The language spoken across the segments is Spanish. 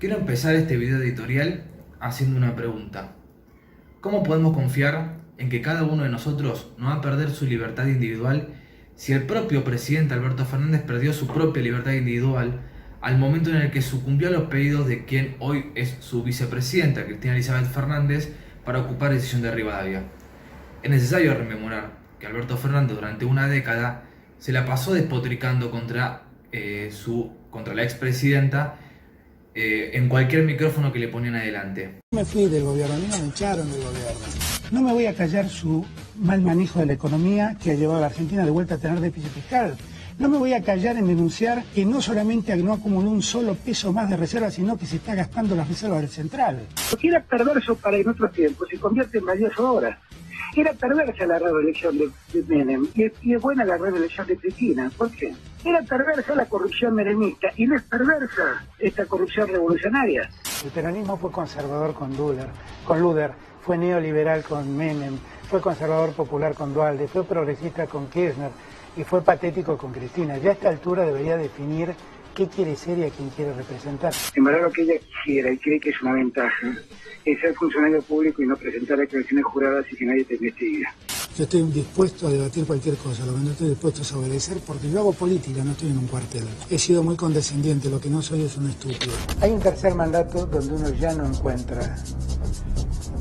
Quiero empezar este video editorial haciendo una pregunta. ¿Cómo podemos confiar en que cada uno de nosotros no va a perder su libertad individual si el propio presidente Alberto Fernández perdió su propia libertad individual al momento en el que sucumbió a los pedidos de quien hoy es su vicepresidenta, Cristina Elizabeth Fernández, para ocupar el sillón de Rivadavia? Es necesario rememorar que Alberto Fernández durante una década se la pasó despotricando contra la expresidenta en cualquier micrófono que le ponían adelante. Me fui del gobierno, a mí no me echaron del gobierno. No me voy a callar su mal manejo de la economía que ha llevado a la Argentina de vuelta a tener déficit fiscal. No me voy a callar en denunciar que no solamente no acumuló un solo peso más de reservas, sino que se está gastando las reservas del central. Porque era perverso para en otros tiempos, se convierte en valioso ahora. Era perversa la reelección de Menem y es buena la reelección de Cristina. ¿Por qué? Era perversa la corrupción menemista y no es perversa esta corrupción revolucionaria. El peronismo fue conservador con Luder, fue neoliberal con Menem, fue conservador popular con Duhalde, fue progresista con Kirchner y fue patético con Cristina. Ya a esta altura debería definir qué quiere ser y a quién quiere representar. En verdad lo que ella quisiera y cree que es una ventaja es ser funcionario público y no presentar declaraciones juradas y que nadie te investigue. Yo estoy dispuesto a debatir cualquier cosa, lo que no estoy dispuesto es a obedecer porque yo hago política, no estoy en un cuartel. He sido muy condescendiente, lo que no soy es un estúpido. Hay un tercer mandato donde uno ya no encuentra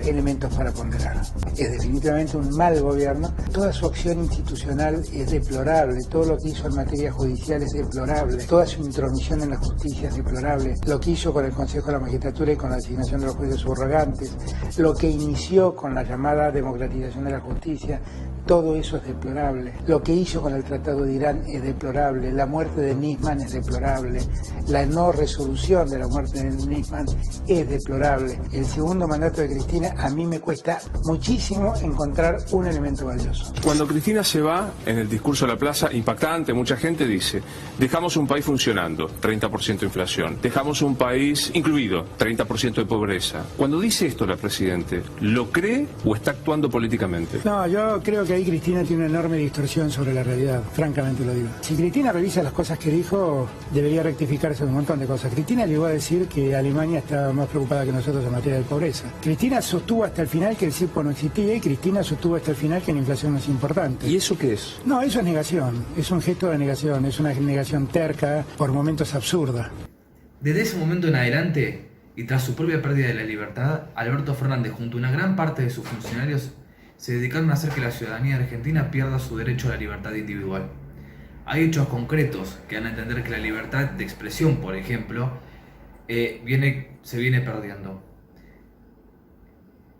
elementos para ponderar. Es definitivamente un mal gobierno. Toda su acción institucional es deplorable. Todo lo que hizo en materia judicial es deplorable. Toda su intromisión en la justicia es deplorable. Lo que hizo con el Consejo de la Magistratura y con la designación de los jueces subrogantes. Lo que inició con la llamada democratización de la justicia. Todo eso es deplorable. Lo que hizo con el Tratado de Irán es deplorable. La muerte de Nisman es deplorable. La no resolución de la muerte de Nisman es deplorable. El segundo mandato de Cristina, a mí me cuesta muchísimo encontrar un elemento valioso. Cuando Cristina se va, en el discurso de la plaza, impactante, mucha gente dice, dejamos un país funcionando, 30% de inflación, dejamos un país incluido, 30% de pobreza. Cuando dice esto la Presidente, ¿lo cree o está actuando políticamente? No, yo creo que ahí Cristina tiene una enorme distorsión sobre la realidad, francamente lo digo. Si Cristina revisa las cosas que dijo, debería rectificarse un montón de cosas. Cristina llegó a decir que Alemania estaba más preocupada que nosotros en materia de pobreza. Cristina sostuvo hasta el final que el cepo no existía y Cristina sostuvo hasta el final que la inflación no es importante. ¿Y eso qué es? No, eso es negación, es un gesto de negación, es una negación terca, por momentos absurda. Desde ese momento en adelante, y tras su propia pérdida de la libertad, Alberto Fernández junto a una gran parte de sus funcionarios se dedicaron a hacer que la ciudadanía argentina pierda su derecho a la libertad individual. Hay hechos concretos que dan a entender que la libertad de expresión, por ejemplo, se viene perdiendo.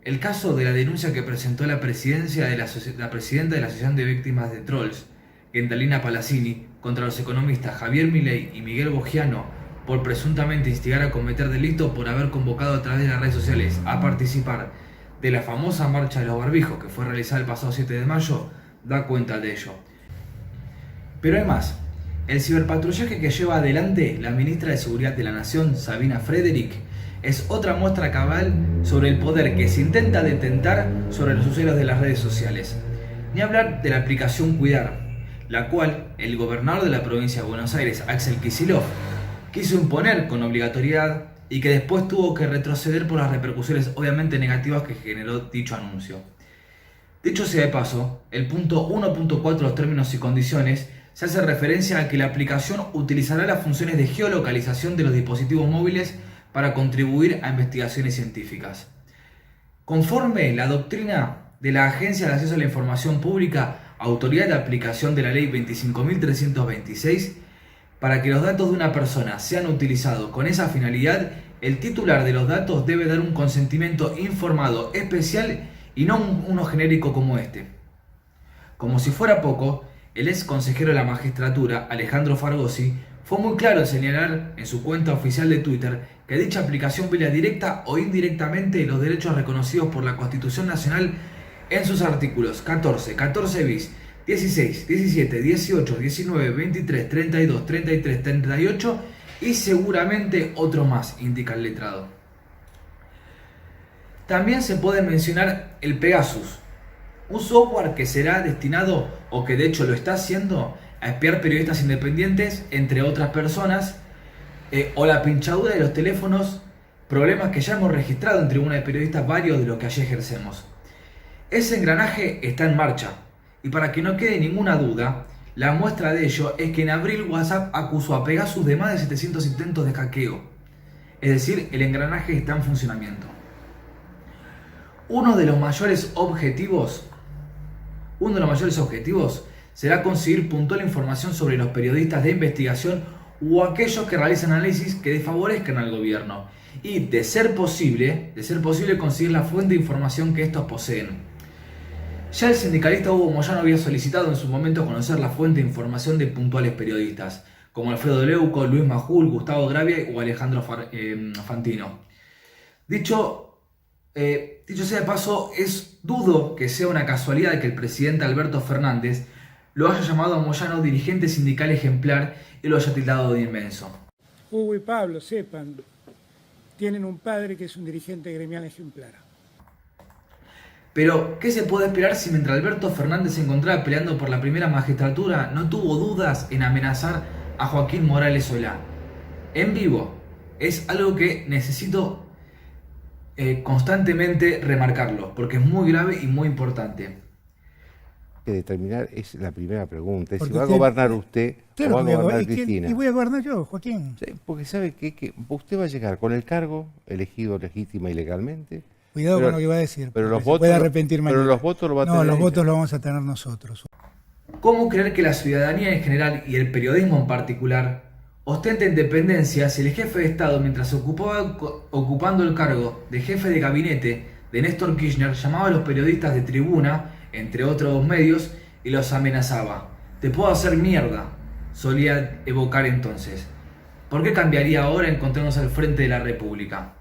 El caso de la denuncia que presentó la presidenta de la Asociación de Víctimas de Trolls, Gendalina Palazzini, contra los economistas Javier Milei y Miguel Bogiano por presuntamente instigar a cometer delitos por haber convocado a través de las redes sociales a participar de la famosa marcha de los barbijos que fue realizada el pasado 7 de mayo, da cuenta de ello. Pero además, el ciberpatrullaje que lleva adelante la ministra de Seguridad de la Nación, Sabina Frederick, es otra muestra cabal sobre el poder que se intenta detentar sobre los usuarios de las redes sociales. Ni hablar de la aplicación Cuidar, la cual el gobernador de la provincia de Buenos Aires, Axel Kicillof, quiso imponer con obligatoriedad y que después tuvo que retroceder por las repercusiones obviamente negativas que generó dicho anuncio. Dicho sea de paso, el punto 1.4 de los términos y condiciones se hace referencia a que la aplicación utilizará las funciones de geolocalización de los dispositivos móviles para contribuir a investigaciones científicas. Conforme la doctrina de la Agencia de Acceso a la Información Pública, Autoridad de Aplicación de la Ley 25.326, para que los datos de una persona sean utilizados con esa finalidad, el titular de los datos debe dar un consentimiento informado especial y no uno genérico como este. Como si fuera poco, el ex consejero de la magistratura, Alejandro Fargosi, fue muy claro en señalar en su cuenta oficial de Twitter que dicha aplicación viola directa o indirectamente los derechos reconocidos por la Constitución Nacional en sus artículos 14, 14 bis, 16, 17, 18, 19, 23, 32, 33, 38 y seguramente otro más, indica el letrado. También se puede mencionar el Pegasus, un software que será destinado, o que de hecho lo está haciendo, a espiar periodistas independientes, entre otras personas, o la pinchadura de los teléfonos problemas que ya hemos registrado en Tribuna de Periodistas varios de los que allí ejercemos. Ese engranaje está en marcha, y para que no quede ninguna duda, la muestra de ello es que en abril WhatsApp acusó a Pegasus de más de 700 intentos de hackeo. Es decir, el engranaje está en funcionamiento. Uno de los mayores objetivos será conseguir puntual información sobre los periodistas de investigación o aquellos que realizan análisis que desfavorezcan al gobierno y, de ser posible, conseguir la fuente de información que estos poseen. Ya el sindicalista Hugo Moyano había solicitado en su momento conocer la fuente de información de puntuales periodistas, como Alfredo Leuco, Luis Majul, Gustavo Gravia o Alejandro Fantino. Dicho sea de paso, dudo que sea una casualidad que el presidente Alberto Fernández lo haya llamado a Moyano dirigente sindical ejemplar y lo haya tildado de inmenso. Hugo y Pablo, sepan, tienen un padre que es un dirigente gremial ejemplar. Pero, ¿qué se puede esperar si mientras Alberto Fernández se encontraba peleando por la primera magistratura no tuvo dudas en amenazar a Joaquín Morales Solá? En vivo. Es algo que necesito constantemente remarcarlo, porque es muy grave y muy importante. Que determinar es la primera pregunta, es Porque si va a gobernar usted o va a gobernar Cristina. Y voy a gobernar yo, Joaquín. Sí, porque sabe que usted va a llegar con el cargo elegido legítima y legalmente. Cuidado con lo que va a decir, pero los se votos, puede arrepentir mañana. Pero los votos lo va a tener. No, los votos los vamos a tener nosotros. ¿Cómo creer que la ciudadanía en general y el periodismo en particular ostenta independencia si el jefe de Estado, mientras ocupando el cargo de jefe de gabinete de Néstor Kirchner, llamaba a los periodistas de Tribuna, entre otros medios, y los amenazaba? Te puedo hacer mierda, solía evocar entonces. ¿Por qué cambiaría ahora encontrarnos al frente de la República?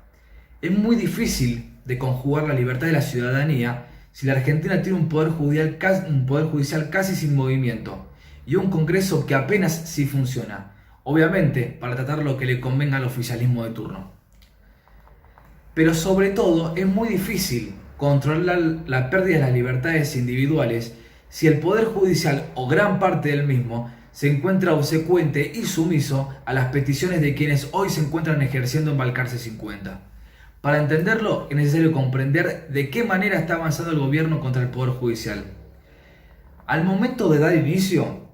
Es muy difícil de conjugar la libertad de la ciudadanía si la Argentina tiene un poder judicial casi sin movimiento y un Congreso que apenas sí funciona, obviamente para tratar lo que le convenga al oficialismo de turno. Pero sobre todo es muy difícil controlar la pérdida de las libertades individuales si el Poder Judicial o gran parte del mismo se encuentra obsecuente y sumiso a las peticiones de quienes hoy se encuentran ejerciendo en Balcarce 50. Para entenderlo es necesario comprender de qué manera está avanzando el gobierno contra el Poder Judicial. Al momento de dar inicio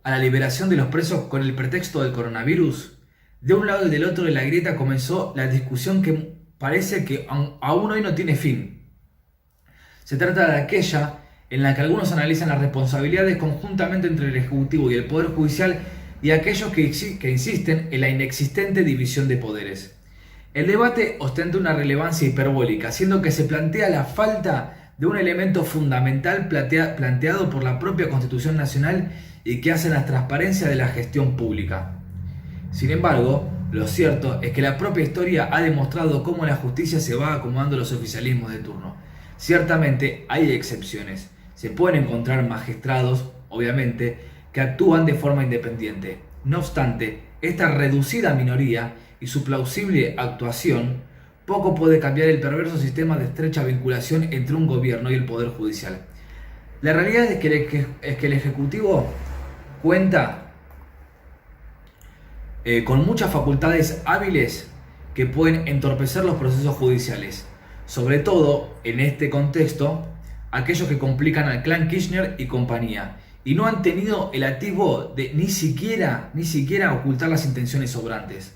a la liberación de los presos con el pretexto del coronavirus, de un lado y del otro de la grieta comenzó la discusión que parece que aún hoy no tiene fin. Se trata de aquella en la que algunos analizan las responsabilidades conjuntamente entre el Ejecutivo y el Poder Judicial y aquellos que insisten en la inexistente división de poderes. El debate ostenta una relevancia hiperbólica, siendo que se plantea la falta de un elemento fundamental planteado por la propia Constitución Nacional y que hace la transparencia de la gestión pública. Sin embargo, lo cierto es que la propia historia ha demostrado cómo la justicia se va acomodando a los oficialismos de turno. Ciertamente hay excepciones. Se pueden encontrar magistrados, obviamente, que actúan de forma independiente. No obstante, esta reducida minoría y su plausible actuación poco puede cambiar el perverso sistema de estrecha vinculación entre un gobierno y el Poder Judicial. La realidad es que el Ejecutivo cuenta con muchas facultades hábiles que pueden entorpecer los procesos judiciales, sobre todo en este contexto aquellos que complican al clan Kirchner y compañía, y no han tenido el atisbo de ni siquiera ocultar las intenciones sobrantes.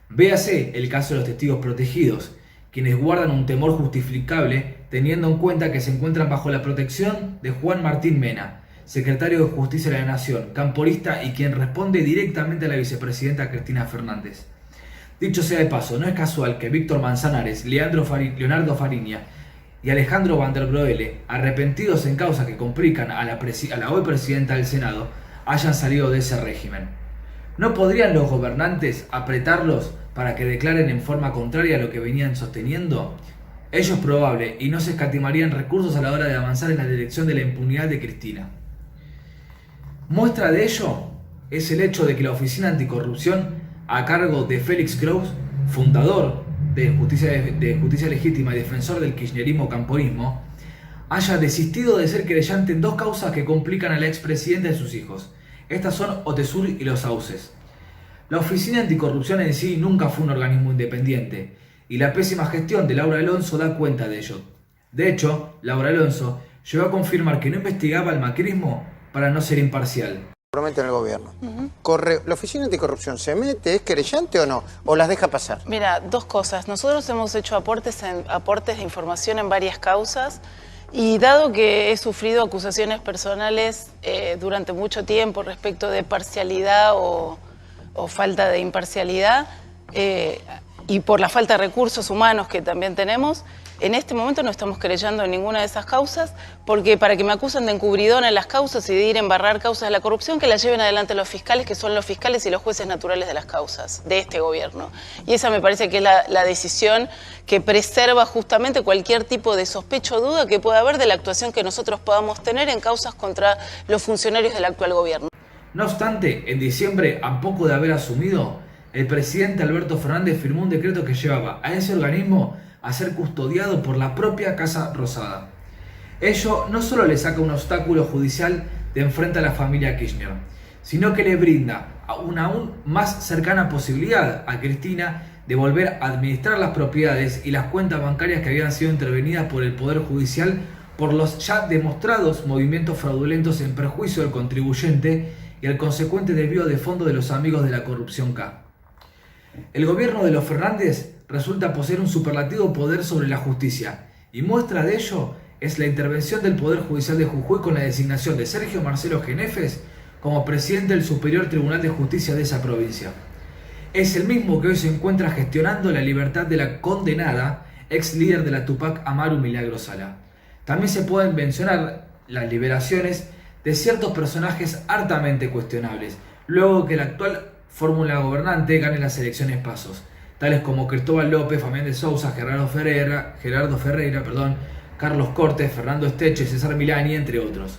Véase el caso de los testigos protegidos, quienes guardan un temor justificable teniendo en cuenta que se encuentran bajo la protección de Juan Martín Mena, secretario de Justicia de la Nación, camporista y quien responde directamente a la vicepresidenta Cristina Fernández. Dicho sea de paso, no es casual que Víctor Manzanares, Leonardo Fariña y Alejandro Van der Broele, arrepentidos en causas que complican a la hoy presidenta del Senado, hayan salido de ese régimen. ¿No podrían los gobernantes apretarlos para que declaren en forma contraria a lo que venían sosteniendo? Ello es probable y no se escatimarían recursos a la hora de avanzar en la dirección de la impunidad de Cristina. Muestra de ello es el hecho de que la Oficina Anticorrupción, a cargo de Félix Kraus, fundador de Justicia Legítima y defensor del kirchnerismo camporismo, haya desistido de ser querellante en dos causas que complican a la expresidenta y sus hijos. Estas son Otesur y Los Sauces. La Oficina Anticorrupción en sí nunca fue un organismo independiente. y la pésima gestión de Laura Alonso da cuenta de ello. De hecho, Laura Alonso llegó a confirmar que no investigaba el macrismo para no ser imparcial. Promete en el gobierno. Corre, ¿la Oficina Anticorrupción se mete, es querellante o no? ¿O las deja pasar? Mira, dos cosas. Nosotros hemos hecho aportes de información en varias causas y dado que he sufrido acusaciones personales durante mucho tiempo respecto de parcialidad o falta de imparcialidad y por la falta de recursos humanos que también tenemos, en este momento no estamos querellando en ninguna de esas causas, porque para que me acusen de encubridora en las causas y de ir a embarrar causas de la corrupción, que las lleven adelante los fiscales, que son los fiscales y los jueces naturales de las causas, de este gobierno. Y esa me parece que es la decisión que preserva justamente cualquier tipo de sospecha o duda que pueda haber de la actuación que nosotros podamos tener en causas contra los funcionarios del actual gobierno. No obstante, en diciembre, a poco de haber asumido, el presidente Alberto Fernández firmó un decreto que llevaba a ese organismo a ser custodiado por la propia Casa Rosada. Ello no solo le saca un obstáculo judicial de enfrente a la familia Kirchner, sino que le brinda una aún más cercana posibilidad a Cristina de volver a administrar las propiedades y las cuentas bancarias que habían sido intervenidas por el Poder Judicial por los ya demostrados movimientos fraudulentos en perjuicio del contribuyente y el consecuente desvío de fondos de los amigos de la corrupción K. El gobierno de los Fernández resulta poseer un superlativo poder sobre la justicia, y muestra de ello es la intervención del Poder Judicial de Jujuy con la designación de Sergio Marcelo Genefes como presidente del Superior Tribunal de Justicia de esa provincia. Es el mismo que hoy se encuentra gestionando la libertad de la condenada ex líder de la Tupac Amaru Milagro Sala. También se pueden mencionar las liberaciones de ciertos personajes hartamente cuestionables, luego que la actual fórmula gobernante gane las elecciones pasos, tales como Cristóbal López, Fabián de Sousa, Gerardo Ferreira, Carlos Cortes, Fernando Esteche, César Milani, entre otros.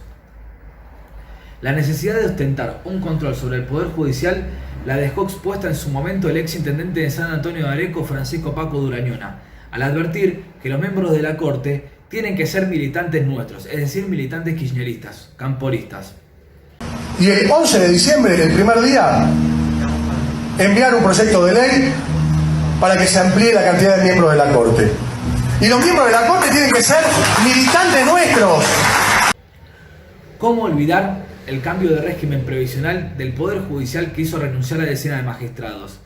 La necesidad de ostentar un control sobre el Poder Judicial la dejó expuesta en su momento el ex intendente de San Antonio de Areco, Francisco Paco Durañona, al advertir que los miembros de la Corte tienen que ser militantes nuestros, es decir, militantes kirchneristas, camporistas. Y el 11 de diciembre, el primer día, enviar un proyecto de ley para que se amplíe la cantidad de miembros de la Corte. Y los miembros de la Corte tienen que ser militantes nuestros. ¿Cómo olvidar el cambio de régimen previsional del Poder Judicial que hizo renunciar a decenas de magistrados?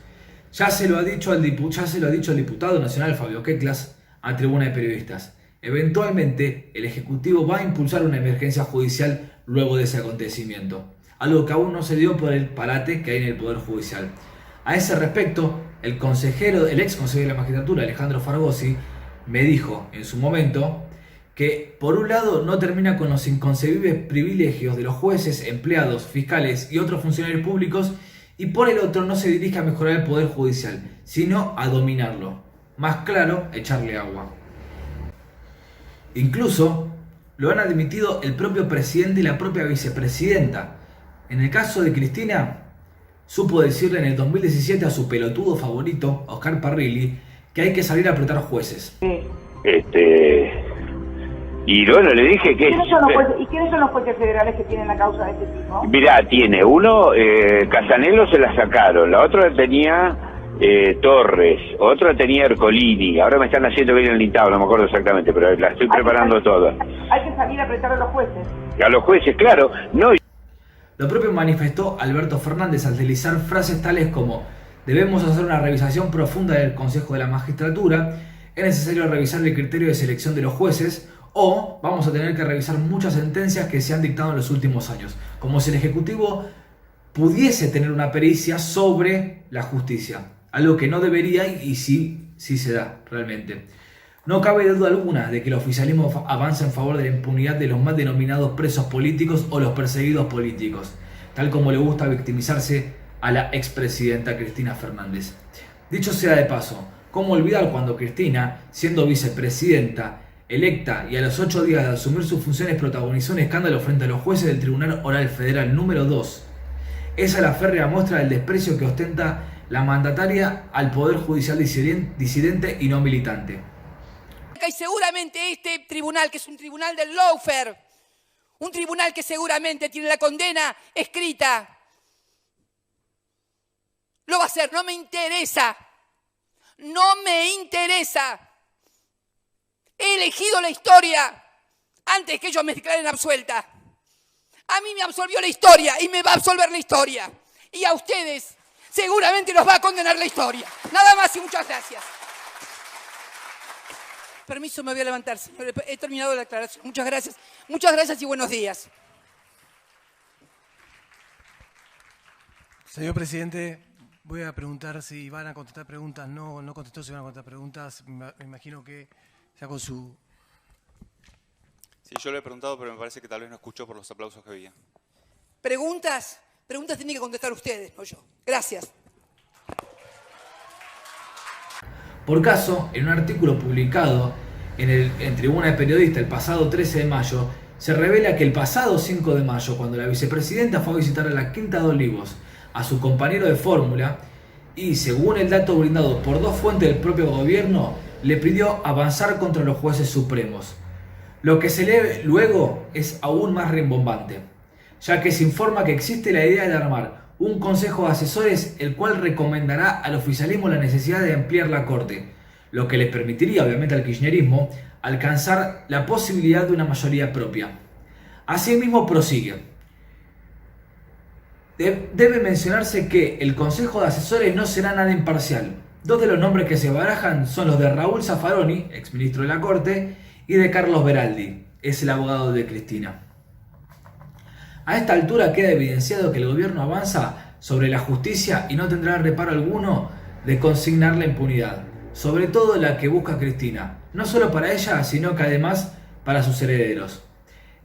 Ya se lo ha dicho el diputado nacional Fabio Quetlas a Tribuna de Periodistas. Eventualmente, el Ejecutivo va a impulsar una emergencia judicial luego de ese acontecimiento, algo que aún no se dio por el parate que hay en el Poder Judicial. A ese respecto, el ex consejero de la magistratura, Alejandro Fargosi, me dijo en su momento que por un lado no termina con los inconcebibles privilegios de los jueces, empleados, fiscales y otros funcionarios públicos, y por el otro no se dirige a mejorar el Poder Judicial, sino a dominarlo. Más claro, echarle agua. Incluso lo han admitido el propio presidente y la propia vicepresidenta. En el caso de Cristina, supo decirle en el 2017 a su pelotudo favorito, Oscar Parrilli, que hay que salir a apretar jueces. Y bueno, le dije que... ¿Y quiénes son los jueces federales que tienen la causa de este tipo? Mirá, tiene uno, Casanello se la sacaron, la otra tenía Torres, otra tenía Ercolini, ahora me están haciendo bien el listado, no me acuerdo exactamente, pero la estoy preparando toda. Hay que salir a apretar a los jueces. A los jueces, claro, no... Lo propio manifestó Alberto Fernández al deslizar frases tales como: debemos hacer una revisación profunda del Consejo de la Magistratura, es necesario revisar el criterio de selección de los jueces, o vamos a tener que revisar muchas sentencias que se han dictado en los últimos años, como si el Ejecutivo pudiese tener una pericia sobre la justicia, algo que no debería y sí se da realmente. No cabe duda alguna de que el oficialismo avanza en favor de la impunidad de los mal denominados presos políticos o los perseguidos políticos, tal como le gusta victimizarse a la expresidenta Cristina Fernández. Dicho sea de paso, ¿cómo olvidar cuando Cristina, siendo vicepresidenta electa y a los 8 días de asumir sus funciones, protagonizó un escándalo frente a los jueces del Tribunal Oral Federal número 2? Esa es la férrea muestra del desprecio que ostenta la mandataria al Poder Judicial disidente y no militante. Y seguramente este tribunal, que es un tribunal del lawfare, un tribunal que seguramente tiene la condena escrita, lo va a hacer. No me interesa. No me interesa. He elegido la historia antes que ellos me declaren absuelta. A mí me absolvió la historia y me va a absolver la historia. Y a ustedes seguramente los va a condenar la historia. Nada más y muchas gracias. Permiso, me voy a levantar, señor. He terminado la aclaración. Muchas gracias y buenos días. Señor presidente, voy a preguntar si van a contestar preguntas. No contestó si van a contestar preguntas. Me imagino que ya con su... Sí, yo le he preguntado, pero me parece que tal vez no escuchó por los aplausos que había. ¿Preguntas? Preguntas tienen que contestar ustedes, no yo. Gracias. Por caso, en un artículo publicado en Tribuna de Periodistas el pasado 13 de mayo, se revela que el pasado 5 de mayo, cuando la vicepresidenta fue a visitar a la Quinta de Olivos a su compañero de fórmula, y según el dato brindado por dos fuentes del propio gobierno, le pidió avanzar contra los jueces supremos. Lo que se lee luego es aún más rimbombante, ya que se informa que existe la idea de armar un consejo de asesores el cual recomendará al oficialismo la necesidad de ampliar la Corte, lo que le permitiría obviamente al kirchnerismo alcanzar la posibilidad de una mayoría propia. Asimismo prosigue. Debe mencionarse que el Consejo de Asesores no será nada imparcial. Dos de los nombres que se barajan son los de Raúl Zaffaroni, exministro de la Corte, y de Carlos Beraldi, es el abogado de Cristina. A esta altura queda evidenciado que el gobierno avanza sobre la justicia y no tendrá reparo alguno de consignar la impunidad, sobre todo la que busca Cristina, no solo para ella, sino que además para sus herederos.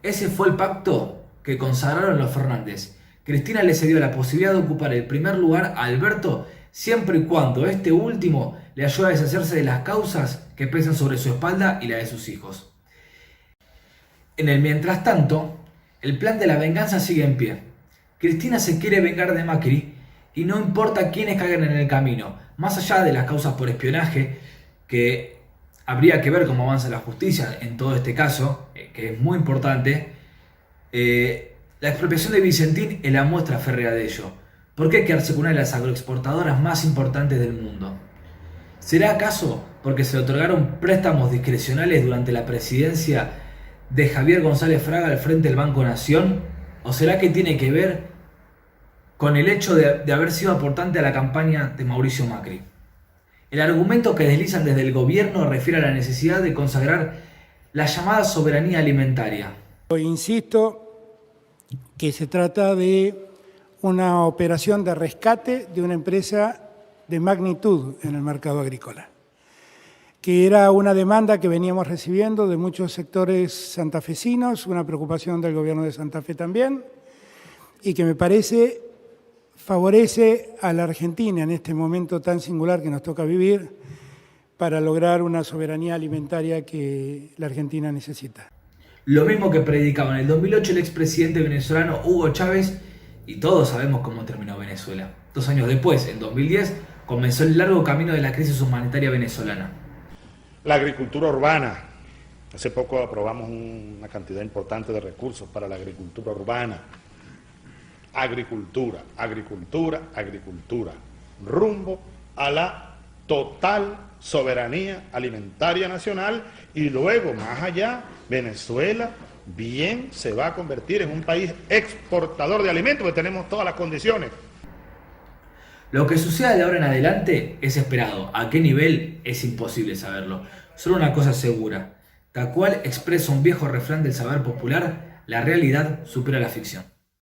Ese fue el pacto que consagraron los Fernández. Cristina le cedió la posibilidad de ocupar el primer lugar a Alberto siempre y cuando este último le ayude a deshacerse de las causas que pesan sobre su espalda y la de sus hijos. En el mientras tanto, el plan de la venganza sigue en pie. Cristina se quiere vengar de Macri y no importa quiénes caigan en el camino, más allá de las causas por espionaje, que habría que ver cómo avanza la justicia en todo este caso, que es muy importante. La expropiación de Vicentín es la muestra férrea de ello. ¿Por qué quedarse con una de las agroexportadoras más importantes del mundo? ¿Será acaso porque se le otorgaron préstamos discrecionales durante la presidencia de Javier González Fraga al frente del Banco Nación? ¿O será que tiene que ver con el hecho de haber sido aportante a la campaña de Mauricio Macri? El argumento que deslizan desde el gobierno refiere a la necesidad de consagrar la llamada soberanía alimentaria. Insisto que se trata de una operación de rescate de una empresa de magnitud en el mercado agrícola, que era una demanda que veníamos recibiendo de muchos sectores santafesinos, una preocupación del gobierno de Santa Fe también, y que me parece favorece a la Argentina en este momento tan singular que nos toca vivir para lograr una soberanía alimentaria que la Argentina necesita. Lo mismo que predicaba en el 2008 el expresidente venezolano Hugo Chávez, y todos sabemos cómo terminó Venezuela. 2 años después, en 2010, comenzó el largo camino de la crisis humanitaria venezolana. La agricultura urbana. Hace poco aprobamos una cantidad importante de recursos para la agricultura urbana. Agricultura, agricultura, agricultura. Rumbo a la total soberanía alimentaria nacional y luego, más allá, Venezuela bien se va a convertir en un país exportador de alimentos, porque tenemos todas las condiciones. Lo que suceda de ahora en adelante es esperado. ¿A qué nivel? Es imposible saberlo. Solo una cosa es segura. Tal cual expresa un viejo refrán del saber popular, la realidad supera la ficción.